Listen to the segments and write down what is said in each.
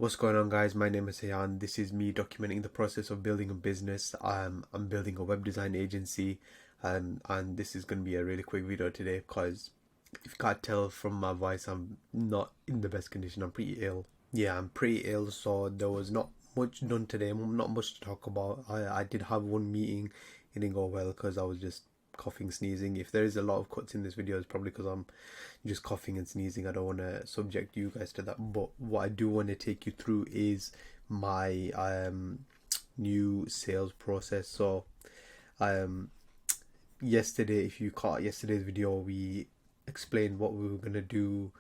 What's going on, guys? My name is Hayan. This is me documenting the process of building a business. I'm building a web design agency, and this is going to be a really quick video today because if you can't tell from my voice, I'm not in the best condition. I'm pretty ill. Yeah, I'm pretty ill, so there was not much done today, not much to talk about. I did have one meeting, it didn't go well because I was just coughing, sneezing. If there is a lot of cuts in this video, it's probably because I'm just coughing and sneezing. I don't want to subject you guys to that, but what I do want to take you through is my new sales process. So yesterday, if you caught yesterday's video, we explained what we were going to do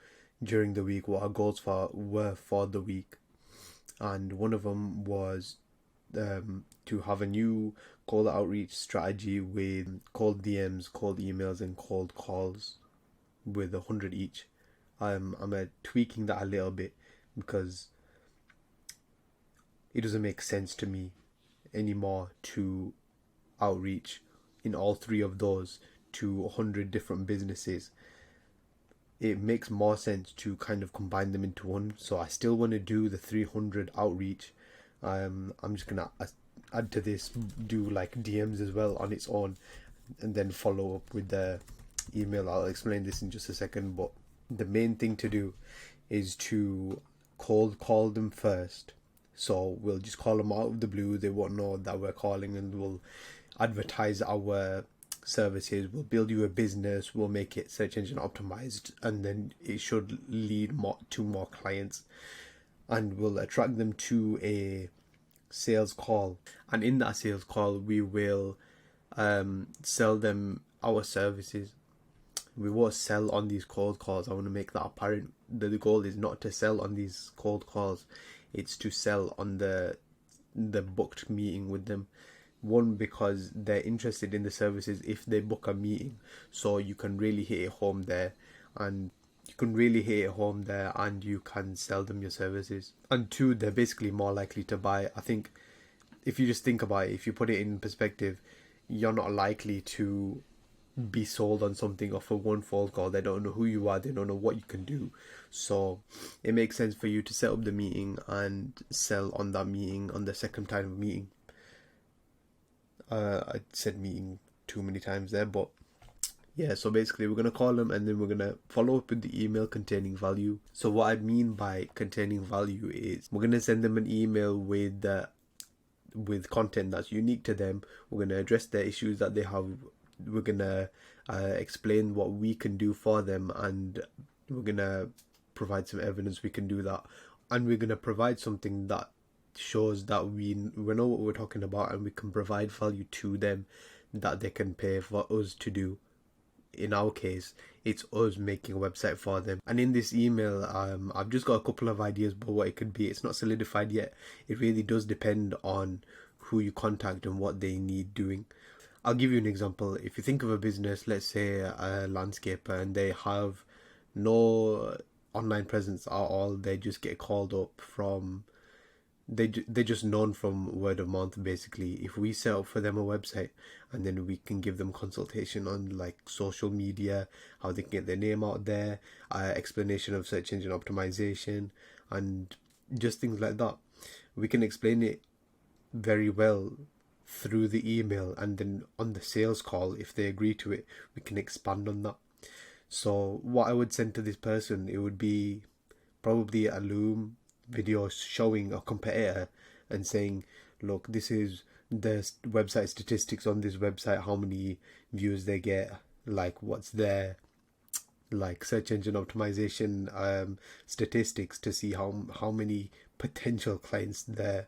during the week, what our goals were for the week, and one of them was to have a new cold outreach strategy with cold DMs, cold emails, and cold calls with 100 each. I'm tweaking that a little bit because it doesn't make sense to me anymore to outreach in all three of those to 100 different businesses. It makes more sense to kind of combine them into one. So I still want to do the 300 outreach. I'm just gonna add to this, do like DMs as well on its own, and then follow up with the email. I'll explain this in just a second, but the main thing to do is to cold call them first. So we'll just call them out of the blue. They won't know that we're calling, and we'll advertise our services. We'll build you a business. We'll make it search engine optimized, and then it should lead to more clients, and we'll attract them to a sales call. And in that sales call, we will sell them our services. We won't sell on these cold calls. I want to make that apparent. The goal is not to sell on these cold calls. It's to sell on the booked meeting with them. One, because they're interested in the services if they book a meeting, so you can really hit it home there, and you can sell them your services. And two, they're basically more likely to buy. I think if you just think about it, if you put it in perspective, you're not likely to be sold on something off of one phone call. They don't know who you are, they don't know what you can do, so it makes sense for you to set up the meeting and sell on that meeting, on the second time of meeting. I said meeting too many times there, but yeah, so basically we're going to call them and then we're going to follow up with the email containing value. So what I mean by containing value is we're going to send them an email with content that's unique to them. We're going to address the issues that they have. We're going to explain what we can do for them, and we're going to provide some evidence we can do that. And we're going to provide something that shows that we know what we're talking about, and we can provide value to them that they can pay for us to do. In our case, it's us making a website for them. And in this email, I've just got a couple of ideas about what it could be. It's not solidified yet. It really does depend on who you contact and what they need doing. I'll give you an example. If you think of a business, let's say a landscaper, and they have no online presence at all, they just get called up from, they're just known from word of mouth basically. If we set up for them a website, and then we can give them consultation on like social media, how they can get their name out there, explanation of search engine optimization, and just things like that. We can explain it very well through the email, and then on the sales call, if they agree to it, we can expand on that. So what I would send to this person, it would be probably a Loom video showing a competitor and saying, look, this is the website statistics on this website, how many views they get, like what's their like search engine optimization statistics, to see how many potential clients they're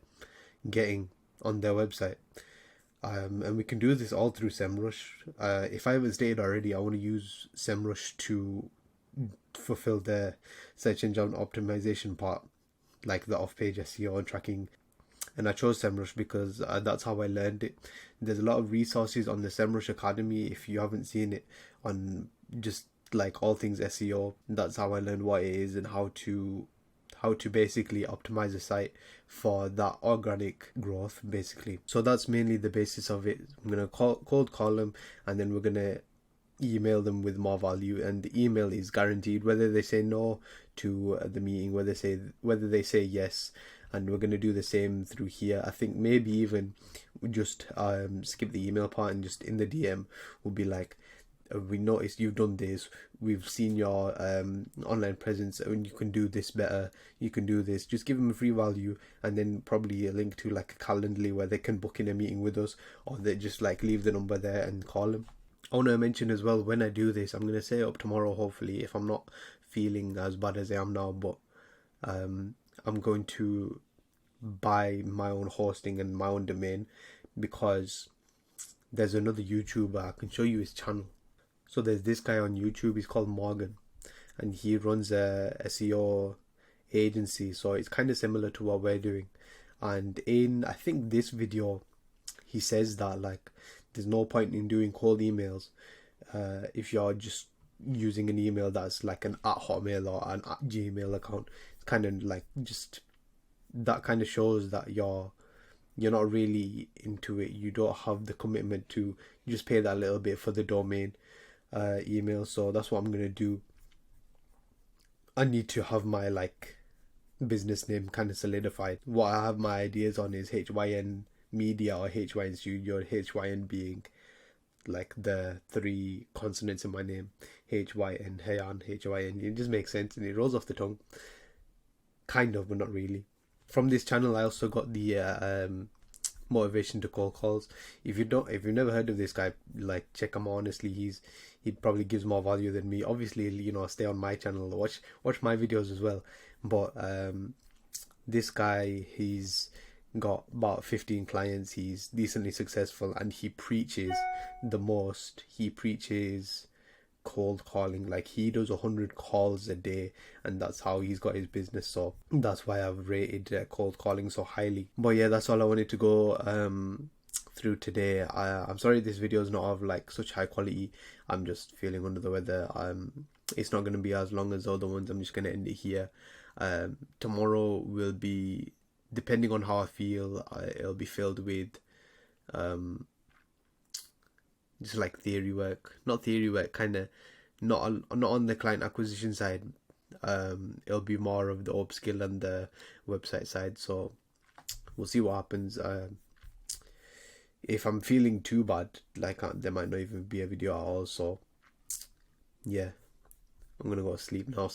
getting on their website. And we can do this all through SEMrush. If I haven't stated already, I want to use SEMrush to fulfill the search engine optimization part, like the off-page SEO and tracking. And I chose SEMrush because that's how I learned it. There's a lot of resources on the SEMrush Academy. If you haven't seen it, on just like all things SEO, that's how I learned what it is and how to basically optimize a site for that organic growth basically. So that's mainly the basis of it. I'm gonna cold call them, and then we're gonna email them with more value, and the email is guaranteed whether they say no to the meeting, whether they say yes. And we're going to do the same through here. I think maybe even just skip the email part and just in the DM will be like, we noticed you've done this, we've seen your online presence, and you can do this better, you can do this. Just give them a free value, and then probably a link to like a Calendly where they can book in a meeting with us, or they just like leave the number there and call them. I want to mention as well, when I do this, I'm going to set it up tomorrow, hopefully, if I'm not feeling as bad as I am now. But I'm going to buy my own hosting and my own domain, because there's another YouTuber, I can show you his channel. So there's this guy on YouTube, he's called Morgan, and he runs a SEO agency, so it's kind of similar to what we're doing. And in, I think, this video, he says that like there's no point in doing cold emails if you're just using an email that's like an @Hotmail or an @Gmail account. It's kind of like, just that kind of shows that you're not really into it. You don't have the commitment to just pay that little bit for the domain email. So that's what I'm gonna do. I need to have my like business name kind of solidified. What I have my ideas on is HYN Media or HYN Studio, HYN being like the 3 consonants in my name, HYN, HYN. It just makes sense and it rolls off the tongue, kind of, but not really. From this channel, I also got the motivation to cold calls. If you've never heard of this guy, like, check him out. Honestly, he probably gives more value than me. Obviously, stay on my channel, watch my videos as well. But this guy, he's got about 15 clients. He's decently successful, and he preaches the most. He preaches cold calling. Like, he does 100 calls a day, and that's how he's got his business. So that's why I've rated cold calling so highly. But yeah, that's all I wanted to go through today. I'm sorry this video is not of like such high quality. I'm just feeling under the weather. It's not going to be as long as the other ones. I'm just going to end it here. Tomorrow will be, depending on how I feel, it'll be filled with just like theory work, kind of not on the client acquisition side. It'll be more of the upskill and the website side. So we'll see what happens. If I'm feeling too bad, like, there might not even be a video at all. So yeah, I'm gonna go to sleep now.